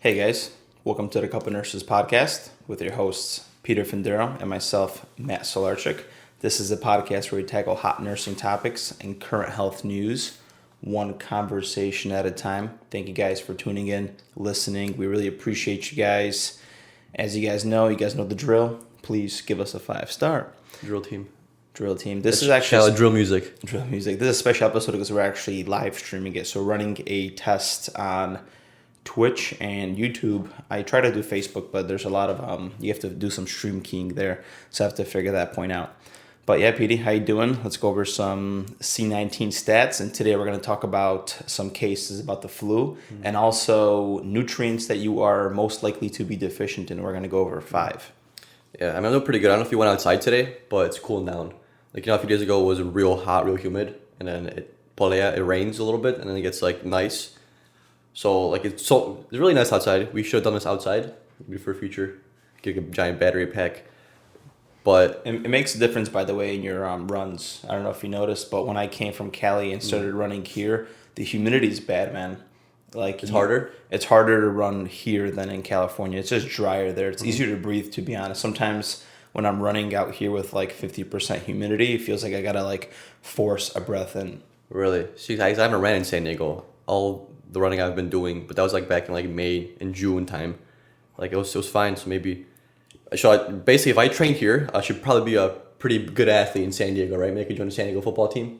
Hey guys, welcome to the Couple Nurses podcast with your hosts Peter Findero and myself, Matt Solarchik. This is a podcast where we tackle hot nursing topics and current health news, one conversation at a time. Thank you guys for tuning in, listening. We really appreciate you guys. As you guys know the drill. Please give us a 5-star. Drill team. This is actually drill music. This is a special episode because we're actually live streaming it. So we're running a test on Twitch and YouTube. I try to do Facebook, but there's a lot of you have to do some stream keying there, so I have to figure that point out. But yeah, Petey, how you doing? Let's go over some C19 stats, and today we're going to talk about some cases about the flu and also nutrients that you are most likely to be deficient in. We're going to go over 5. Yeah, I'm doing pretty good. I don't know if you went outside today, but it's cooling down. Like, a few days ago it was real hot, real humid, and then it rains a little bit, and then it gets nice. So it's really nice outside. We should have done this outside, maybe for future. Get a giant battery pack. But it makes a difference, by the way, in your runs. I don't know if you noticed, but when I came from Cali and started running here, the humidity is bad, man. It's harder? It's harder to run here than in California. It's just drier there. It's easier to breathe, to be honest. Sometimes when I'm running out here with 50% humidity, it feels like I gotta force a breath in. Really? See, I haven't ran in San Diego. All the running I've been doing, but that was back in May and June time. It was fine. So maybe basically if I trained here, I should probably be a pretty good athlete in San Diego, right? Maybe I could join the San Diego football team.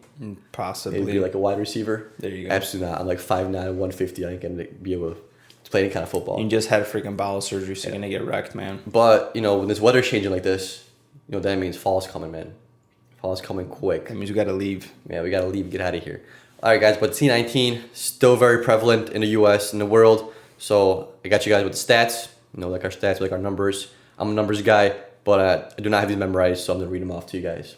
Possibly. Maybe a wide receiver. There you go. Absolutely not. I'm 5'9", 150. I can be able to play any kind of football. You just had a freaking bowel surgery, so you're gonna get wrecked, man. But when this weather's changing like this, that means fall's coming, man. Fall's coming quick. That means we gotta leave. Yeah, we gotta leave. Get out of here. All right, guys, but C19 still very prevalent in the U.S. and the world. So I got you guys with the stats. Our stats, our numbers. I'm a numbers guy, but I do not have these memorized, so I'm gonna read them off to you guys.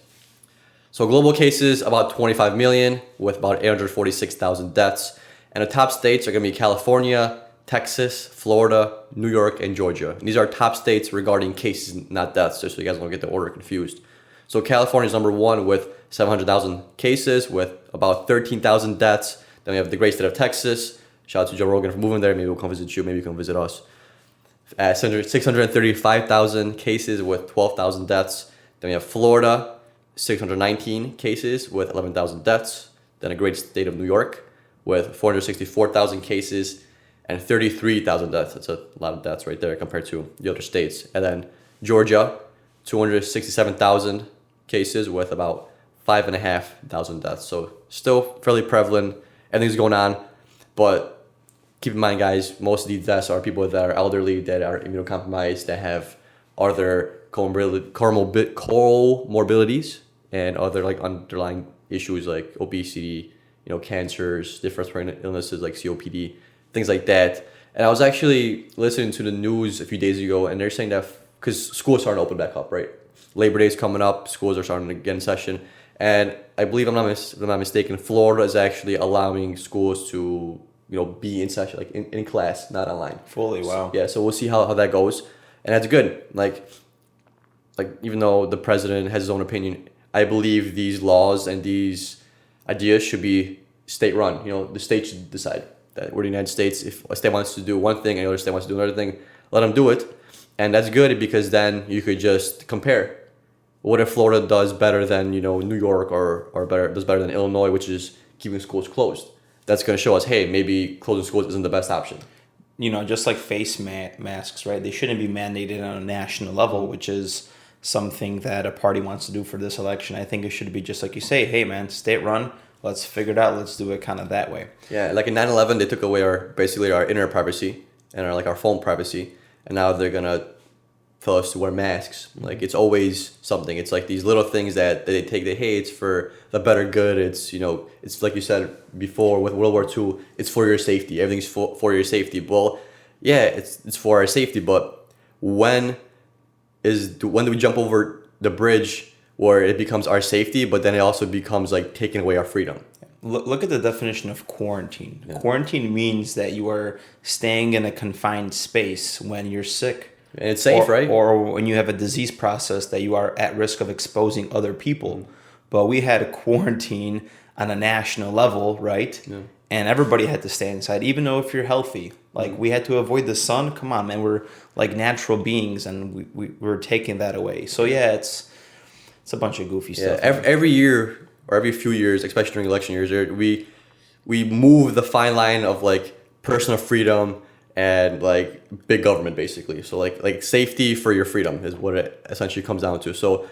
So global cases about 25 million with about 846,000 deaths, and the top states are gonna be California, Texas, Florida, New York, and Georgia. And these are top states regarding cases, not deaths, just so you guys don't get the order confused. So California is number 1 with 700,000 cases with about 13,000 deaths. Then we have the great state of Texas. Shout out to Joe Rogan for moving there. Maybe we'll come visit you. Maybe you can visit us. 635,000 cases with 12,000 deaths. Then we have Florida, 619 cases with 11,000 deaths. Then a great state of New York with 464,000 cases and 33,000 deaths. That's a lot of deaths right there compared to the other states. And then Georgia, 267,000 cases with about 5,500 deaths. So still fairly prevalent. Everything's going on. But keep in mind, guys, most of these deaths are people that are elderly, that are immunocompromised, that have other comorbidities and other underlying issues like obesity, cancers, different respiratory illnesses like COPD, things like that. And I was actually listening to the news a few days ago, and they're saying that because schools are starting to open back up, right? Labor Day is coming up. Schools are starting to get in session. And I believe, if I'm not mistaken, Florida is actually allowing schools to, be in session, in class, not online. Fully, wow. So, so we'll see how that goes. And that's good. Even though the president has his own opinion, I believe these laws and these ideas should be state-run. The state should decide that. We're the United States. If a state wants to do one thing and another state wants to do another thing, let them do it. And that's good because then you could just compare. What if Florida does better than New York or does better than Illinois, which is keeping schools closed? That's going to show us, hey, maybe closing schools isn't the best option. Just like face masks, right? They shouldn't be mandated on a national level, which is something that a party wants to do for this election. I think it should be just like you say, hey, man, state run. Let's figure it out. Let's do it kind of that way. Yeah, in 9/11, they took away our internet privacy and our phone privacy, and now they're gonna tell us to wear masks. It's always something. It's these little things that they take. Hey, it's for the better good. It's it's like you said before with World War II. It's for your safety. Everything's for your safety. Well, yeah, it's for our safety. But when do we jump over the bridge where it becomes our safety, but then it also becomes taking away our freedom? Look at the definition of quarantine. Yeah. Quarantine means that you are staying in a confined space when you're sick. And it's safe, right? Or when you have a disease process that you are at risk of exposing other people. But we had a quarantine on a national level, right? Yeah. And everybody had to stay inside, even though if you're healthy. Like, we had to avoid the sun. Come on, man. We're like natural beings, and we're taking that away. So, yeah, it's a bunch of goofy Yeah, stuff. every year or every few years, especially during election years, we move the fine line of like personal freedom and like big government, basically. So like safety for your freedom is what it essentially comes down to. So,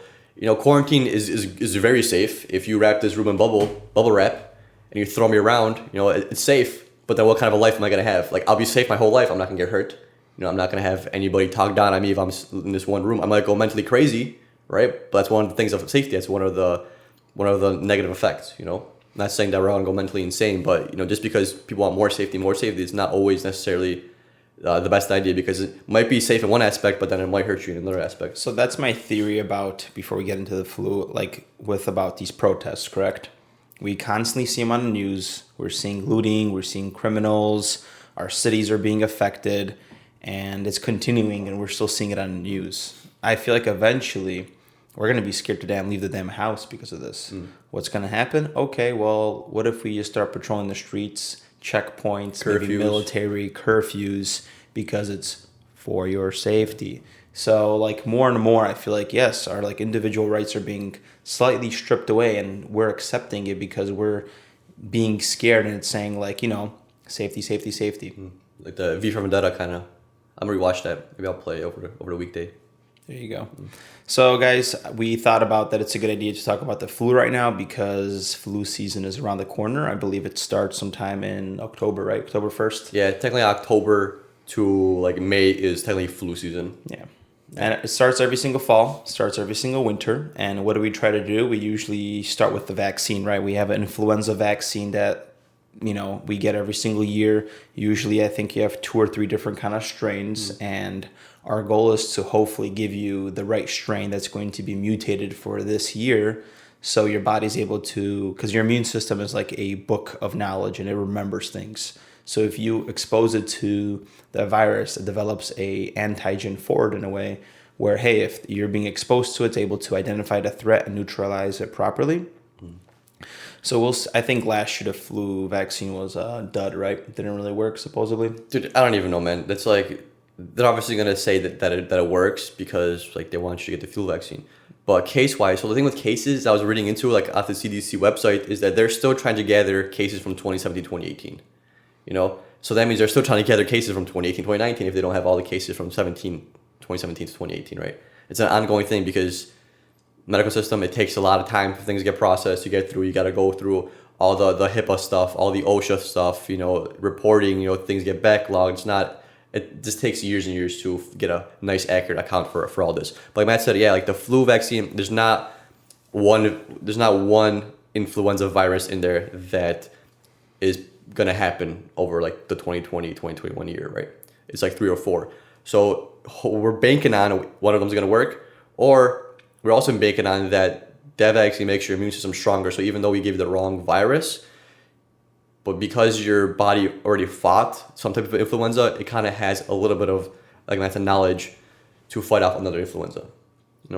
quarantine is very safe. If you wrap this room in bubble wrap and you throw me around, it's safe. But then what kind of a life am I gonna have? Like, I'll be safe my whole life. I'm not gonna get hurt. I'm not gonna have anybody talk down on me if I'm in this one room. I might go mentally crazy, right? But that's one of the things of safety. That's one of the negative effects. Not saying that we're all gonna go mentally insane, but just because people want more safety, it's not always necessarily the best idea, because it might be safe in one aspect, but then it might hurt you in another aspect. So that's my theory about, before we get into the flu, like about these protests, correct? We constantly see them on the news. We're seeing looting, we're seeing criminals, our cities are being affected, and it's continuing, and we're still seeing it on the news. I feel like eventually we're going to be scared to damn leave the damn house because of this. What's going to happen? Okay, well, what if we just start patrolling the streets, checkpoints, maybe military curfews, because it's for your safety. So like more and more, I feel like, yes, our like individual rights are being slightly stripped away, and we're accepting it because we're being scared, and it's saying like, safety, safety, safety. Like the V for Vendetta kind of. I'm gonna rewatch that. Maybe I'll play over the weekday. There you go. So guys, we thought about that it's a good idea to talk about the flu right now, because flu season is around the corner. I believe it starts sometime in October, right? October 1st? Yeah, technically October to like May is technically flu season. Yeah. And it starts every single fall, starts every single winter. And what do we try to do? We usually start with the vaccine, right? We have an influenza vaccine that, we get every single year. Usually, I think you have 2 or 3 different kind of strains. And our goal is to hopefully give you the right strain that's going to be mutated for this year. So your body's able to, because your immune system is like a book of knowledge and it remembers things. So if you expose it to the virus, it develops a antigen for it in a way where, hey, if you're being exposed to it, it's able to identify the threat and neutralize it properly. So I think last year the flu vaccine was a dud, right? It didn't really work, supposedly. Dude, I don't even know, man. That's like, they're obviously gonna say that it works because like they want you to get the flu vaccine. But case-wise, so the thing with cases I was reading into like at the CDC website is that they're still trying to gather cases from 2017, 2018. So that means they're still trying to gather cases from 2018, 2019 if they don't have all the cases from 2017 to 2018, right? It's an ongoing thing because medical system, it takes a lot of time for things to get processed, you get through, you got to go through all the HIPAA stuff, all the OSHA stuff, reporting, things get backlogged. It just takes years and years to get a nice accurate account for all this. But like Matt said, yeah, like the flu vaccine, there's not one influenza virus in there that is going to happen over like the 2020, 2021 year, right? It's like 3 or 4. So we're banking on one of them's going to work, or we're also banking on that vaccine makes your immune system stronger. So even though we give you the wrong virus, but because your body already fought some type of influenza, it kind of has a little bit of like that's a knowledge to fight off another influenza.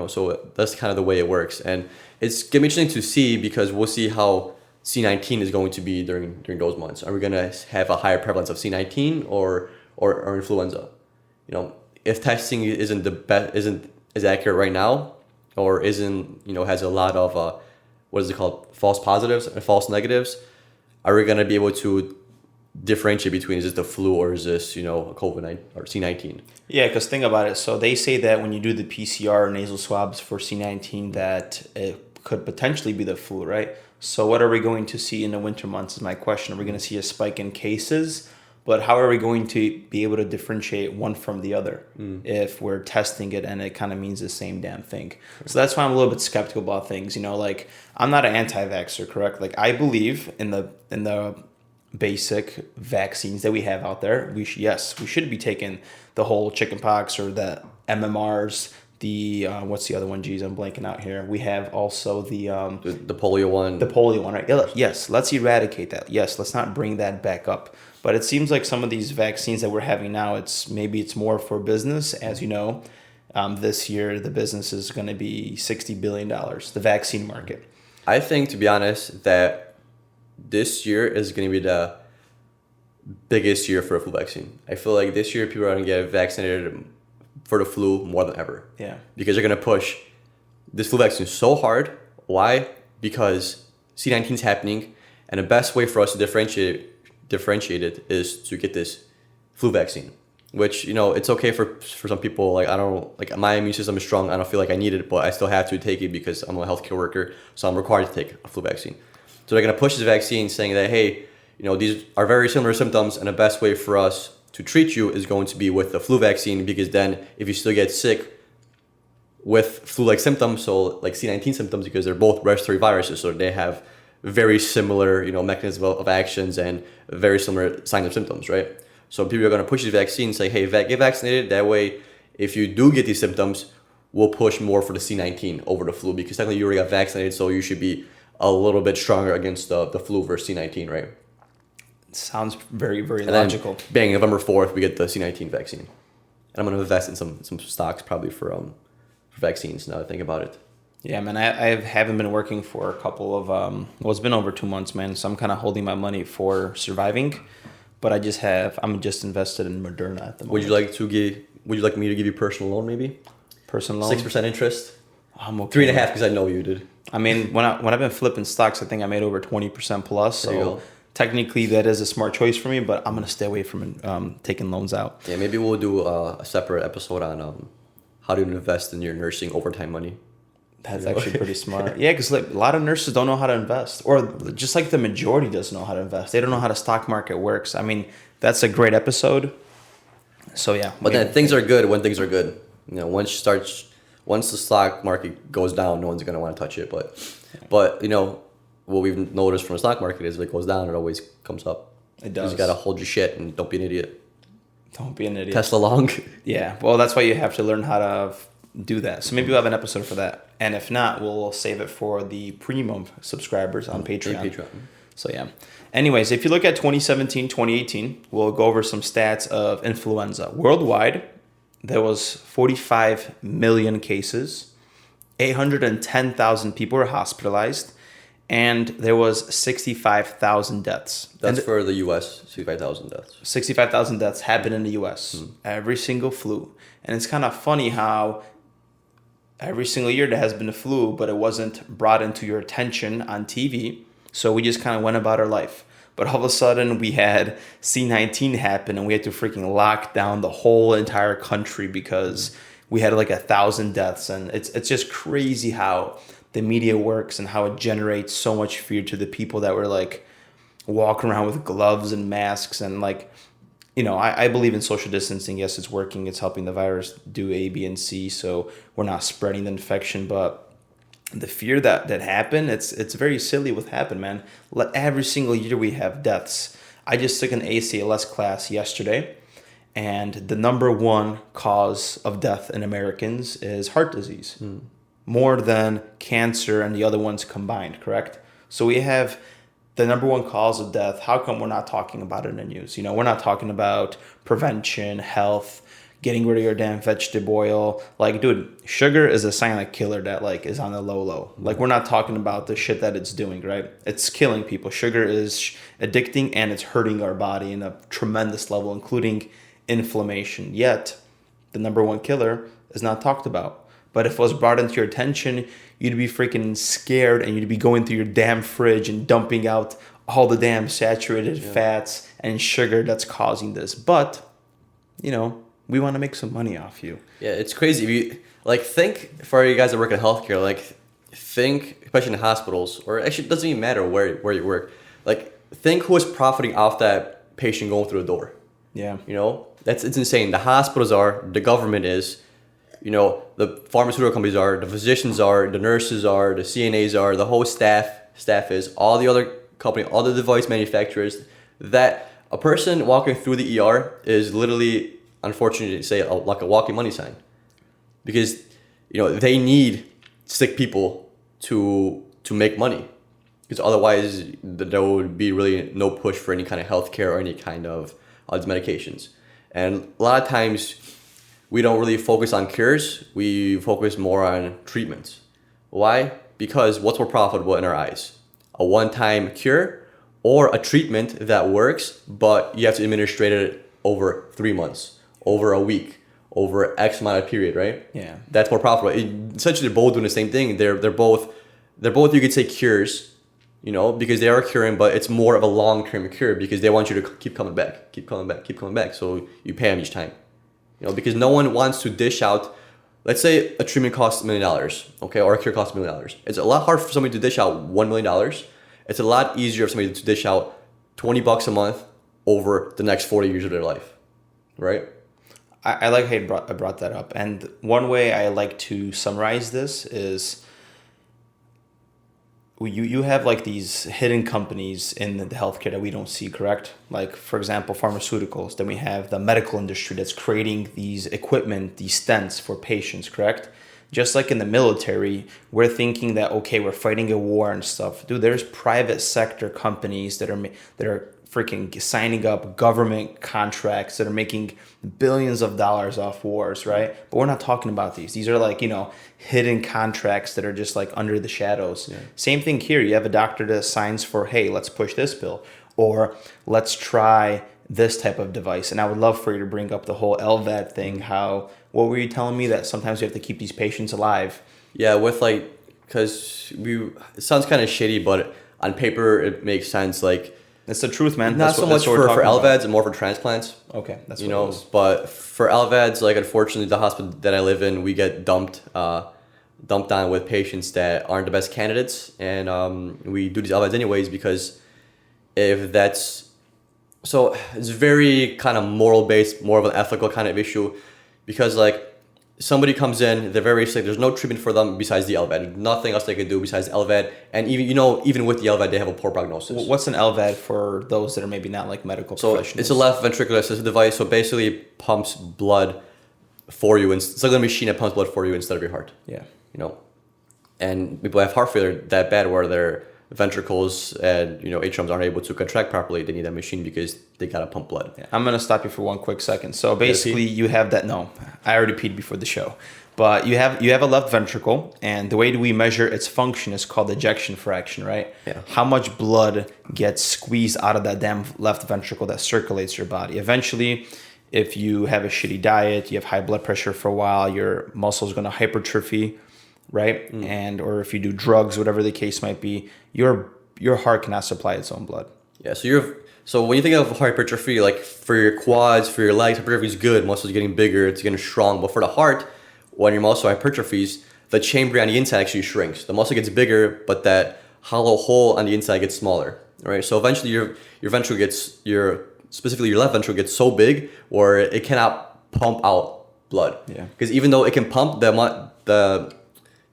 So that's kind of the way it works. And it's going to be interesting to see because we'll see how C19 is going to be during those months. Are we going to have a higher prevalence of C19 or influenza? If testing isn't as accurate right now, or isn't, has a lot of, what is it called, false positives and false negatives, are we going to be able to differentiate between, is this the flu or is this, COVID-19 or C19? Yeah, because think about it. So they say that when you do the PCR nasal swabs for C19 that it could potentially be the flu, right? So what are we going to see in the winter months is my question. Are we going to see a spike in cases? But how are we going to be able to differentiate one from the other if we're testing it and it kind of means the same damn thing? So that's why I'm a little bit skeptical about things. Like I'm not an anti-vaxxer, correct? Like I believe in the basic vaccines that we have out there. We should be taking the whole chickenpox or the MMRs. The what's the other one? Geez, I'm blanking out here. We have also the polio one. The polio one, right? Yes, let's eradicate that. Yes, let's not bring that back up. But it seems like some of these vaccines that we're having now, it's more for business. As you know, this year the business is going to be $60 billion, the vaccine market. I think, to be honest, that this year is going to be the biggest year for a flu vaccine. I feel like this year people are going to get vaccinated for the flu more than ever. Yeah. Because they're going to push this flu vaccine so hard. Why? Because C19 is happening, and the best way for us to differentiate it is to get this flu vaccine. Which, it's okay for some people. Like, I don't, like, my immune system is strong. I don't feel like I need it, but I still have to take it because I'm a healthcare worker, so I'm required to take a flu vaccine. So they're going to push this vaccine saying that, hey, these are very similar symptoms, and the best way for us to treat you is going to be with the flu vaccine, because then if you still get sick with flu-like symptoms, so like C19 symptoms, because they're both respiratory viruses, so they have very similar, mechanism of actions and very similar signs and symptoms, right? So people are going to push these vaccines, say, hey, get vaccinated. That way, if you do get these symptoms, we'll push more for the C19 over the flu, because technically you already got vaccinated, so you should be a little bit stronger against the flu versus C19, right? Sounds very, very And logical. then, bang, November 4th, we get the C19 vaccine. And I'm going to invest in some stocks probably for vaccines now that I think about it. Yeah, man, I haven't been working for a couple of, it's been over 2 months, man. So I'm kind of holding my money for surviving. But I'm just invested in Moderna at the moment. Would you like me to give you personal loan maybe? Personal loan? 6% interest? I'm okay. 3.5% because I know you did. I mean, when I've been flipping stocks, I think I made over 20% plus. There you So go. technically that is a smart choice for me, but I'm going to stay away from taking loans out. Yeah, maybe we'll do a separate episode on how to invest in your nursing overtime money. That's actually pretty smart. Yeah, because like, a lot of nurses don't know how to invest, or just like the majority doesn't know how to invest. They don't know how the stock market works. I mean, that's a great episode. So yeah. But then things are good when things are good. Once the stock market goes down, no one's gonna want to touch it. But what we've noticed from the stock market is if it goes down, it always comes up. It does. You gotta hold your shit and don't be an idiot. Don't be an idiot. Tesla long. Yeah. Well, that's why you have to learn how to do that. So maybe we'll have an episode for that. And if not, we'll save it for the premium subscribers on Patreon. So yeah. Anyways, if you look at 2017, 2018, we'll go over some stats of influenza. Worldwide, there was 45 million cases, 810,000 people were hospitalized, and there was 65,000 deaths. That's for the U.S., 65,000 deaths. 65,000 deaths happened in the U.S. Every single flu. And it's kind of funny how every single year there has been a flu, but it wasn't brought into your attention on TV. So we just kind of went about our life. But all of a sudden we had C19 happen, and we had to freaking lock down the whole entire country because we had like 1,000 deaths. And it's just crazy how the media works and how it generates so much fear to the people that were like walking around with gloves and masks. And like, I believe in social distancing. Yes, it's working. It's helping the virus do A, B, and C. So we're not spreading the infection. But the fear that happened, it's very silly what happened, man. Every single year we have deaths. I just took an ACLS class yesterday, and the number one cause of death in Americans is heart disease. More than cancer and the other ones combined, correct? So we have the number one cause of death. How come we're not talking about it in the news? We're not talking about prevention, health, getting rid of your damn vegetable oil. Like, dude, sugar is a silent killer that like is on the low. Like, we're not talking about the shit that it's doing, right? It's killing people. Sugar is addicting, and it's hurting our body in a tremendous level, including inflammation. Yet, the number one killer is not talked about. But if it was brought into your attention, you'd be freaking scared, and you'd be going through your damn fridge and dumping out all the damn saturated fats and sugar that's causing this. But, we want to make some money off you. Yeah, it's crazy. If you think for you guys that work in healthcare, think, especially in hospitals, or actually it doesn't even matter where you work. Think who is profiting off that patient going through the door. Yeah. It's insane. The hospitals are, the government is, the pharmaceutical companies are, the physicians are, the nurses are, the CNAs are, the whole staff is, all the other company, all the device manufacturers. That a person walking through the ER is literally, unfortunately to say, like a walking money sign, because they need sick people to make money, because otherwise there would be really no push for any kind of healthcare or any kind of these medications. And a lot of times we don't really focus on cures, we focus more on treatments. Why? Because what's more profitable in our eyes? A one-time cure or a treatment that works, but you have to administrate it over 3 months, over a week, over X amount of period, right? Yeah. That's more profitable. Essentially, they're both doing the same thing. They're both you could say cures, because they are curing, but it's more of a long-term cure because they want you to keep coming back, keep coming back, keep coming back. So you pay them each time, because no one wants to dish out. Let's say a treatment costs $1 million, okay, or a cure costs $1 million. It's a lot harder for somebody to dish out $1 million. It's a lot easier for somebody to dish out $20 a month over the next 40 years of their life, right? I like how you brought that up. And one way I like to summarize this is you have like these hidden companies in the healthcare that we don't see, correct? Like, for example, pharmaceuticals. Then we have the medical industry that's creating these equipment, these stents for patients, correct? Just like in the military, we're thinking that, okay, we're fighting a war and stuff. Dude, there's private sector companies that are freaking signing up government contracts that are making billions of dollars off wars, right? But we're not talking about these. These are like, hidden contracts that are just like under the shadows. Yeah. Same thing here. You have a doctor that signs for, hey, let's push this pill, or let's try this type of device. And I would love for you to bring up the whole LVAD thing. What were you telling me, that sometimes we have to keep these patients alive? Yeah, because it sounds kind of shitty, but on paper it makes sense. Like, it's the truth, man. Not so much for LVADs and more for transplants. Okay, that's what it is. But for LVADs, like, unfortunately, the hospital that I live in, we get dumped on with patients that aren't the best candidates, and we do these LVADs anyways because it's very kind of moral based, more of an ethical kind of issue, because like, somebody comes in, they're very sick, there's no treatment for them besides the LVAD. Nothing else they can do besides the LVAD. And even with the LVAD, they have a poor prognosis. What's an LVAD for those that are maybe not like medical professionals? It's a left ventricular assisted device. So basically it pumps blood for you. It's like a machine that pumps blood for you instead of your heart. Yeah. And people have heart failure that bad where their ventricles and atriums aren't able to contract properly. They need that machine because they gotta pump blood. Yeah. I'm gonna stop you for one quick second. So basically, you have that. No, I already peed before the show, but you have a left ventricle, and the way we measure its function is called ejection fraction, right? Yeah. How much blood gets squeezed out of that damn left ventricle that circulates your body. Eventually, if you have a shitty diet, you have high blood pressure for a while, your muscle's gonna hypertrophy, right? Or if you do drugs, whatever the case might be, your heart cannot supply its own blood. Yeah, so when you think of hypertrophy, like for your quads, for your legs, hypertrophy is good. Muscles getting bigger, it's getting strong. But for the heart, when your muscle hypertrophies, the chamber on the inside actually shrinks. The muscle gets bigger, but that hollow hole on the inside gets smaller, right? So eventually your ventricle specifically your left ventricle gets so big where it cannot pump out blood. Yeah. Because even though it can pump, the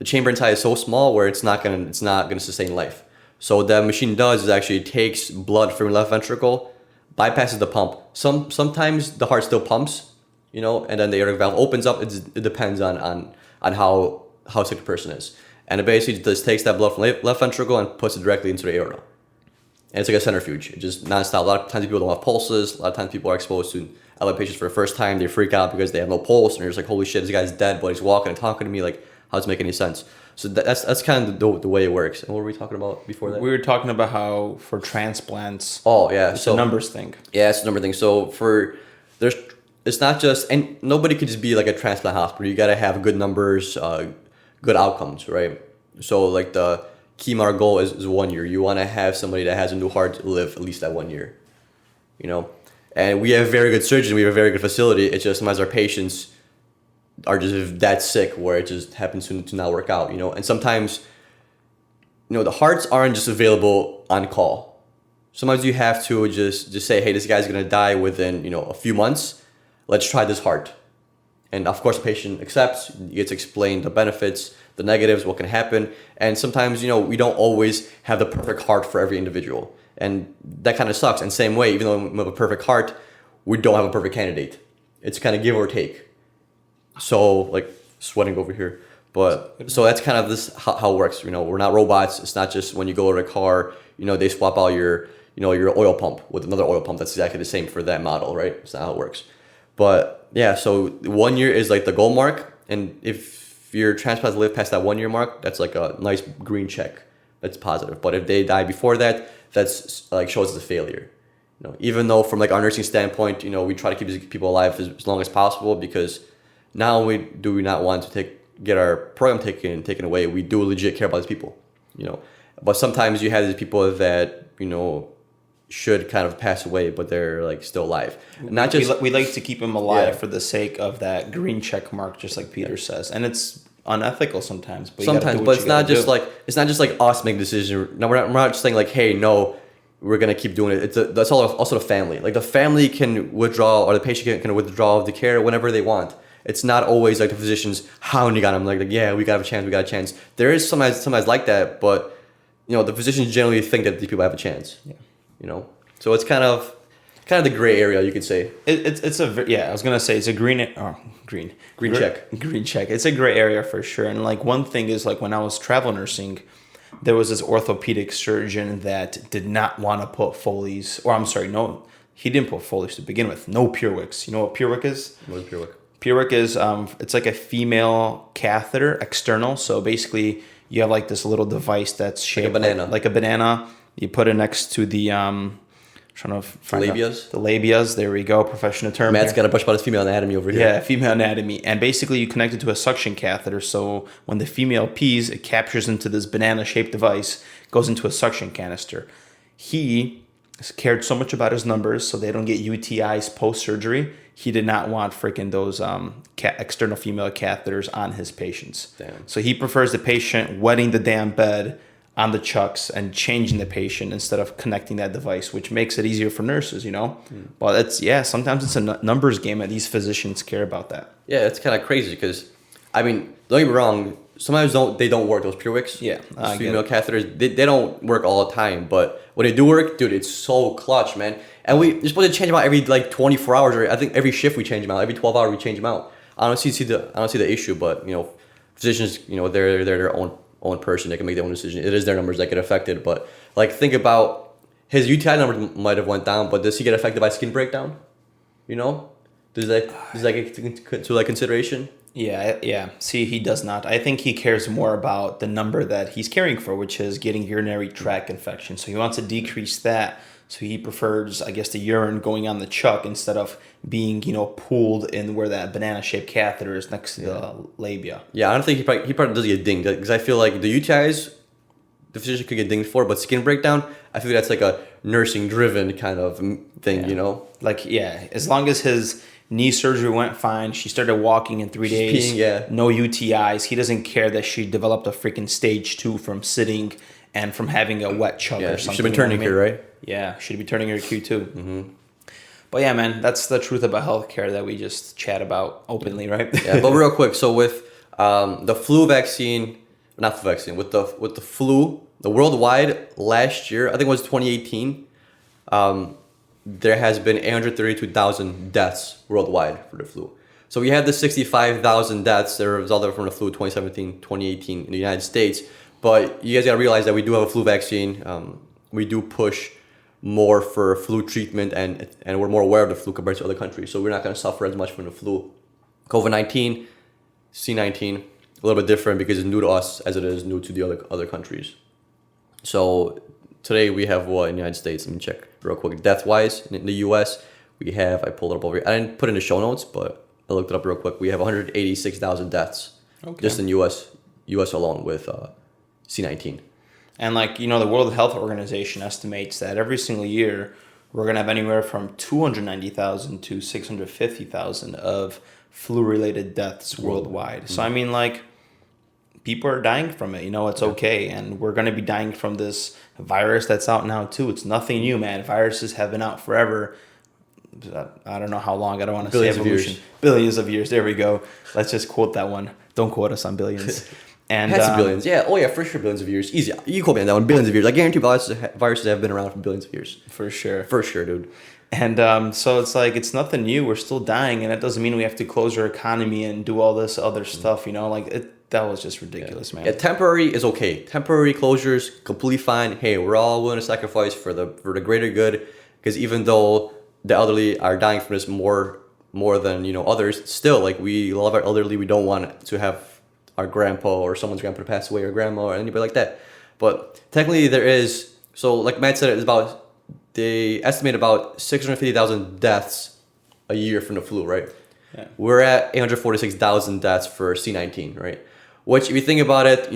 chamber inside is so small where it's not gonna sustain life. So what that machine does is actually takes blood from your left ventricle, bypasses the pump. Sometimes the heart still pumps, and then the aortic valve opens up. It depends on how sick the person is, and it basically just takes that blood from left ventricle and puts it directly into the aorta. And it's like a centrifuge. It just nonstop. A lot of times people don't have pulses. A lot of times people are exposed to LVAD patients for the first time. They freak out because they have no pulse, and they're just like, "Holy shit, this guy's dead," but he's walking and talking to me. Like, how does it make any sense? So that's kind of the way it works. And what were we talking about before that? We were talking about how for transplants. Oh yeah, it's a numbers thing. Yeah, it's a number thing. So it's not just, and nobody could just be like a transplant hospital. You gotta have good numbers, good outcomes, right? So like the key our goal is 1 year. You want to have somebody that has a new heart live at least that 1 year, And we have very good surgeons. We have a very good facility. It's just sometimes our patients are just that sick where it just happens to not work out, And sometimes, the hearts aren't just available on call. Sometimes you have to just say, hey, this guy's gonna die within, a few months. Let's try this heart. And of course, the patient accepts. He gets explained the benefits, the negatives, what can happen. And sometimes, we don't always have the perfect heart for every individual. And that kind of sucks. And same way, even though we have a perfect heart, we don't have a perfect candidate. It's kind of give or take. So like sweating over here, but so that's kind of how it works. We're not robots. It's not just when you go to a car, they swap out your oil pump with another oil pump that's exactly the same for that model, right? It's not how it works. But yeah, so 1 year is like the goal mark, and if your transplants live past that 1 year mark, that's like a nice green check. That's positive. But if they die before that, that's like shows as a failure. You know, even though from like our nursing standpoint, you know, we try to keep these people alive as long as possible because not only do we not want to get our program taken away, we do legit care about these people. You know, but sometimes you have these people that you know should kind of pass away, but they're like still alive. Not just we like to keep them alive Yeah. for the sake of that green check mark, just like Peter says, and it's unethical sometimes. But sometimes, but it's not just like us making decisions. No, we're not just saying like, hey, no, we're gonna keep doing it. That's also the family. Like the family can withdraw, or the patient can withdraw the care whenever they want. It's not always like the physicians, how many got them? Like yeah, we got a chance, we got a chance. There is sometimes like that, but you know the physicians generally think that these people have a chance. Yeah. You know, so it's kind of the gray area, you could say. It's I was gonna say it's a green check. Green check. It's a gray area for sure. And like one thing is like when I was travel nursing, there was this orthopedic surgeon that did not want to put Foley's, or I'm sorry, no, he didn't put Foley's to begin with. No PureWicks. You know what PureWick is? What is PureWick? PureWick is it's like a female catheter, external. So basically, you have like this little device that's shaped like a banana. You put it next to the trying to find labias. The labias. There we go. Professional term. Matt's got a brush about his female anatomy over here. Yeah, female anatomy, and basically you connect it to a suction catheter. So when the female pees, it captures into this banana-shaped device, goes into a suction canister. He cared so much about his numbers, so they don't get UTIs post-surgery. He did not want freaking those external female catheters on his patients. Damn. So he prefers the patient wetting the damn bed on the chucks and changing the patient instead of connecting that device, which makes it easier for nurses, you know? But sometimes it's a numbers game and these physicians care about that. Yeah, it's kind of crazy because, I mean, don't get me wrong, sometimes they don't work, those PureWicks. Yeah, Those female catheters, they don't work all the time, but when they do work, dude, it's so clutch, man. And you're supposed to change them out every like 24 hours, or I think every shift we change them out, every 12 hours we change them out. I don't see the issue, but you know, physicians, you know, they're their own person. They can make their own decision. It is their numbers that get affected, but like think about his UTI numbers might have went down, but does he get affected by skin breakdown? You know, does that get to like consideration? Yeah. See, he does not. I think he cares more about the number that he's caring for, which is getting urinary tract infection. So he wants to decrease that. So he prefers, I guess, the urine going on the chuck instead of being, you know, pooled in where that banana-shaped catheter is next to the labia. Yeah, I don't think he probably does get dinged because I feel like the UTIs, the physician could get dinged for, but skin breakdown, I feel that's like a nursing-driven kind of thing, you know? Like, yeah, as long as his knee surgery went fine, she started walking in 3 days, no UTIs, he doesn't care that she developed a freaking stage 2 from sitting and from having a wet chuck or something. Should have been turning here, right? Yeah, should be turning her Q2. Mm-hmm. But yeah, man, that's the truth about healthcare that we just chat about openly, right? Yeah, but real quick, so with the flu vaccine, not flu vaccine, with the flu, the worldwide last year, I think it was 2018, there has been 832,000 deaths worldwide for the flu. So we had the 65,000 deaths that resulted from the flu 2017, 2018 in the United States. But you guys got to realize that we do have a flu vaccine. We do push more for flu treatment and we're more aware of the flu compared to other countries. So we're not going to suffer as much from the flu. COVID-19, C-19, a little bit different because it's new to us as it is new to the other countries. So today we have what in the United States? Let me check real quick. Death-wise, in the U.S., we have, I pulled it up over here. I didn't put it in the show notes, but I looked it up real quick. We have 186,000 deaths just in U.S. alone with C-19. And like, you know, the World Health Organization estimates that every single year we're going to have anywhere from 290,000 to 650,000 of flu-related deaths worldwide. So, I mean, like, people are dying from it. You know, it's okay. And we're going to be dying from this virus that's out now, too. It's nothing new, man. Viruses have been out forever. I don't know how long. I don't want to say evolution. Billions of years. There we go. Let's just quote that one. Don't quote us on billions. And has billions. Yeah. Oh, yeah, for sure. Billions of years. Easy. You quote me on that one. Billions of years. I guarantee viruses have been around for billions of years. For sure. For sure, dude. And so it's like, it's nothing new. We're still dying. And it doesn't mean we have to close our economy and do all this other stuff, you know? Like, that was just ridiculous, man. Yeah, temporary is okay. Temporary closures, completely fine. Hey, we're all willing to sacrifice for the greater good. Because even though the elderly are dying from this more than, you know, others, still, like, we love our elderly. We don't want to have our grandpa or someone's grandpa pass away, or grandma or anybody like that. But technically there is So like Matt said, it's about they estimate about 650,000 deaths a year from the flu, right? Yeah. We're at 846,000 deaths for C19, right? Which, if you think about it,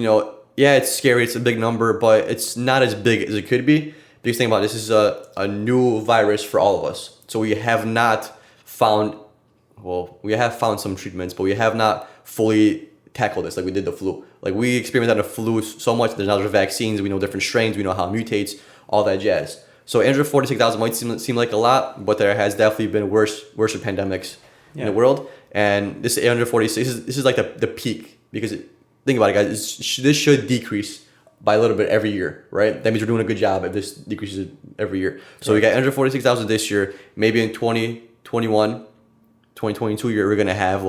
yeah, it's scary. It's a big number, but it's not as big as it could be. Because think about it, this is a new virus for all of us. So we have not found, well, we have found some treatments, but we have not fully tackled this like we did the flu. Like we experimented on the flu so much. There's now vaccines. We know different strains. We know how it mutates, all that jazz. So 846,000 might seem like a lot, but there has definitely been worse pandemics in the world. And this 846, this is like the peak because think about it, guys. This should decrease by a little bit every year, right? That means we're doing a good job if this decreases every year. So we got 146,000 this year. Maybe in 2021, 2022 year, we're going to have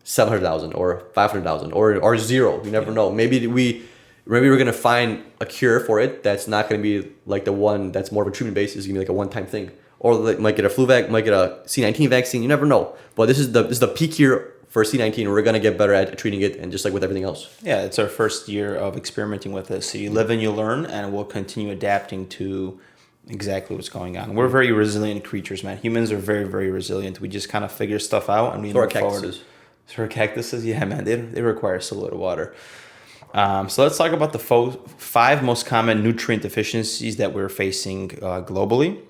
700,000 or 500,000 or zero. You never know. Maybe we're going to find a cure for it that's not going to be like the one that's more of a treatment basis. It's going to be like a one-time thing. Or might get a flu vac, might get a C19 vaccine. You never know. But this is the peak year for C19. We're going to get better at treating it, and just like with everything else. Yeah, it's our first year of experimenting with this. So you live and you learn, and we'll continue adapting to exactly what's going on. We're very resilient creatures, man. Humans are very, very resilient. We just kind of figure stuff out and we move forward. So our cactuses, yeah, man, they require so little water. So let's talk about the 5 most common nutrient deficiencies that we're facing globally.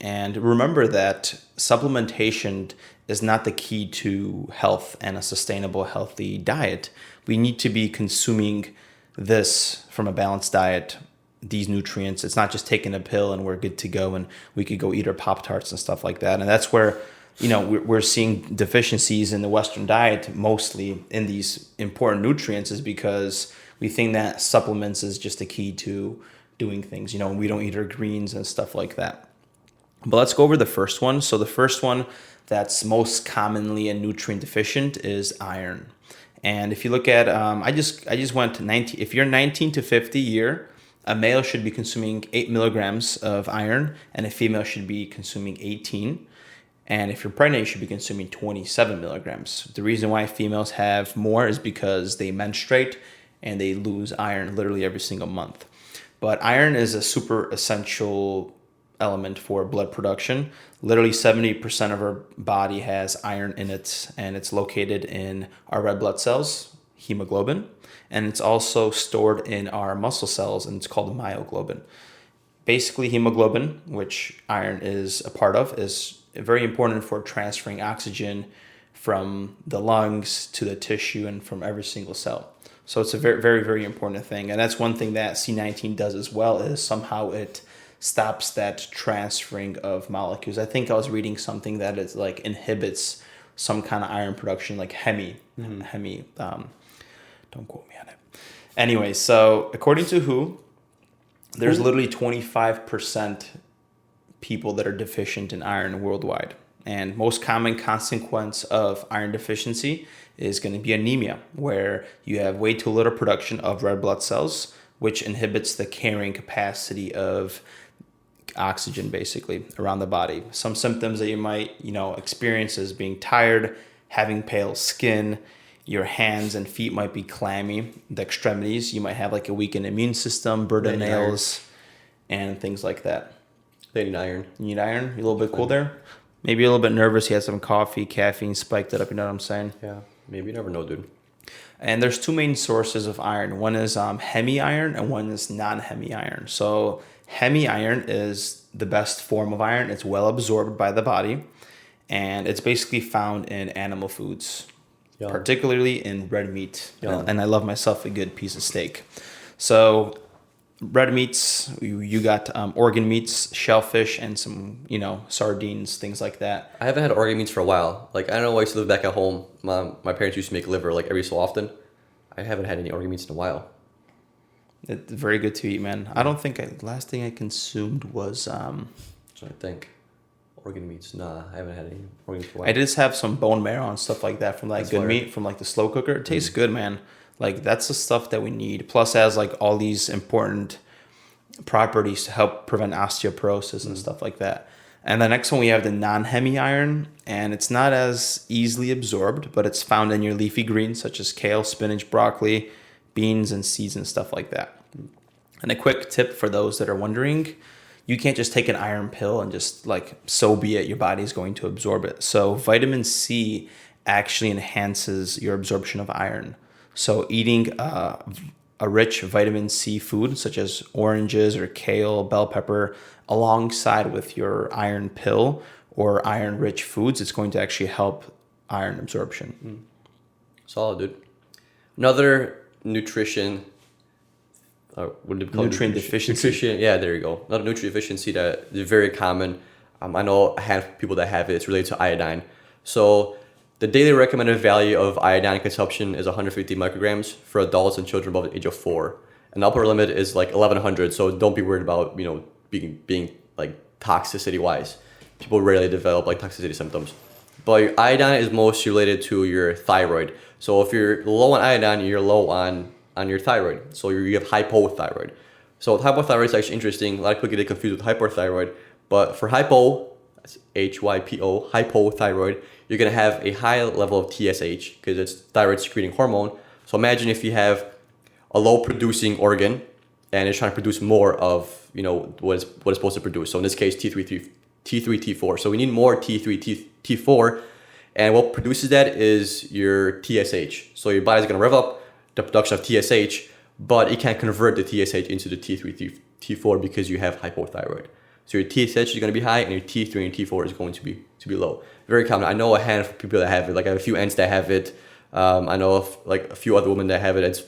And remember that supplementation is not the key to health and a sustainable, healthy diet. We need to be consuming this from a balanced diet, these nutrients. It's not just taking a pill and we're good to go and we could go eat our Pop-Tarts and stuff like that. And that's where, we're seeing deficiencies in the Western diet, mostly in these important nutrients, is because we think that supplements is just the key to doing things. We don't eat our greens and stuff like that. But let's go over the first one. So the first one that's most commonly a nutrient deficient is iron. And if you look at, I just went to 19. If you're 19 to 50 year, a male should be consuming 8 milligrams of iron, and a female should be consuming 18. And if you're pregnant, you should be consuming 27 milligrams. The reason why females have more is because they menstruate and they lose iron literally every single month. But iron is a super essential element for blood production. Literally 70% of our body has iron in it, and it's located in our red blood cells, hemoglobin, and it's also stored in our muscle cells, and it's called myoglobin. Basically, hemoglobin, which iron is a part of, is very important for transferring oxygen from the lungs to the tissue and from every single cell. So it's a very, very, very important thing. And that's one thing that C19 does as well, is somehow it stops that transferring of molecules. I think I was reading something that it inhibits some kind of iron production, like hemi. Don't quote me on it. Anyway, so according to WHO, there's literally 25% people that are deficient in iron worldwide. And most common consequence of iron deficiency is going to be anemia, where you have way too little production of red blood cells, which inhibits the carrying capacity of oxygen basically around the body. Some symptoms that you might, experience is being tired, having pale skin, your hands and feet might be clammy, the extremities, you might have a weakened immune system, burden nails, and things like that. They need iron. You need iron? You a little bit cool there? Maybe a little bit nervous. You had some coffee, caffeine spiked it up. You know what I'm saying? Yeah. Maybe you never know, dude. And there's 2 main sources of iron. One is hemi iron and one is non-hemi iron. So hemi iron is the best form of iron. It's well absorbed by the body. And it's basically found in animal foods, particularly in red meat. And I love myself a good piece of steak. So red meats, you got organ meats, shellfish, and some, sardines, things like that. I haven't had organ meats for a while. I don't know, I used to live back at home. My parents used to make liver every so often. I haven't had any organ meats in a while. It's very good to eat, man. I don't think last thing I consumed was... So I think organ meats. Nah, I haven't had any organ meats for a while. I did have some bone marrow and stuff like that from good meat from the slow cooker. It tastes good, man. That's the stuff that we need. Plus, it has all these important properties to help prevent osteoporosis and stuff like that. And the next one, we have the non-hemi iron, and it's not as easily absorbed, but it's found in your leafy greens such as kale, spinach, broccoli, beans, and seeds and stuff like that. And a quick tip for those that are wondering, you can't just take an iron pill and just like, so be it, your body's going to absorb it. So vitamin C actually enhances your absorption of iron. So eating a rich vitamin C food such as oranges or kale, bell pepper, alongside with your iron pill or iron rich foods, it's going to actually help iron absorption. Solid, dude. Another nutrition, what do you call Nutrient deficiency. Nutrition, yeah, there you go. Another nutrient deficiency that is very common. I know a handful of people that have it. It's related to iodine. So the daily recommended value of iodine consumption is 150 micrograms for adults and children above the age of 4. And the upper limit is like 1100. So don't be worried about, being like toxicity wise. People rarely develop like toxicity symptoms. But your iodine is most related to your thyroid. So if you're low on iodine, you're low on your thyroid. So you have hypothyroid. So hypothyroid is actually interesting. A lot of people get confused with hyperthyroid. But for hypo, that's HYPO, hypothyroid, you're going to have a high level of TSH because it's thyroid secreting hormone. So imagine if you have a low producing organ and it's trying to produce more of, what it's supposed to produce. So in this case, T3, T4. So we need more T3, T4. And what produces that is your TSH. So your body's going to rev up the production of TSH, but it can't convert the TSH into the T3, T4 because you have hypothyroid. So your TSH is going to be high and your T3 and your T4 is going to be low. Very common. I know a handful of people that have it. Like I have a few aunts that have it. I know of like a few other women that have it.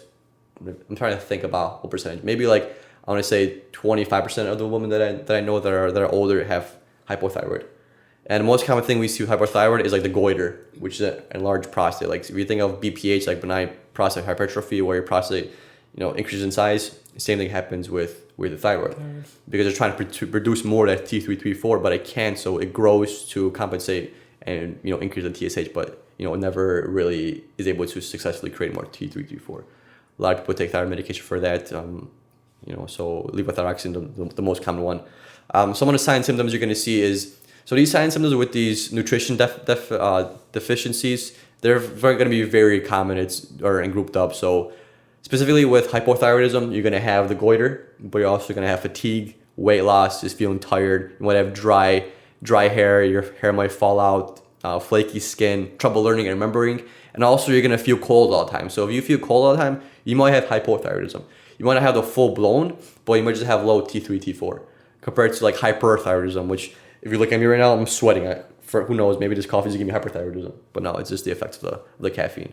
I'm trying to think about what percentage. Maybe like I want to say 25% of the women that I know that are older have hypothyroid. And the most common thing we see with hypothyroid is like the goiter, which is an enlarged prostate. Like if you think of BPH, like benign prostate hypertrophy, where your prostate, increases in size, the same thing happens with the thyroid. Because they're trying to produce more of that T3, T4, but it can't, so it grows to compensate and, increase the TSH, but, it never really is able to successfully create more T3, T4. A lot of people take thyroid medication for that, so levothyroxine, the most common one. Some of the signs and symptoms you're going to see is, so these signs and symptoms with these nutrition deficiencies, they're going to be very common and grouped up. So specifically with hypothyroidism, you're going to have the goiter, but you're also going to have fatigue, weight loss, just feeling tired. You might have dry hair, your hair might fall out, flaky skin, trouble learning and remembering. And also you're going to feel cold all the time. So if you feel cold all the time, you might have hypothyroidism. You might not have the full blown, but you might just have low T3, T4 compared to like hyperthyroidism, which if you look at me right now, I'm sweating. For who knows, maybe this coffee is giving me hyperthyroidism, but no, it's just the effects of the caffeine.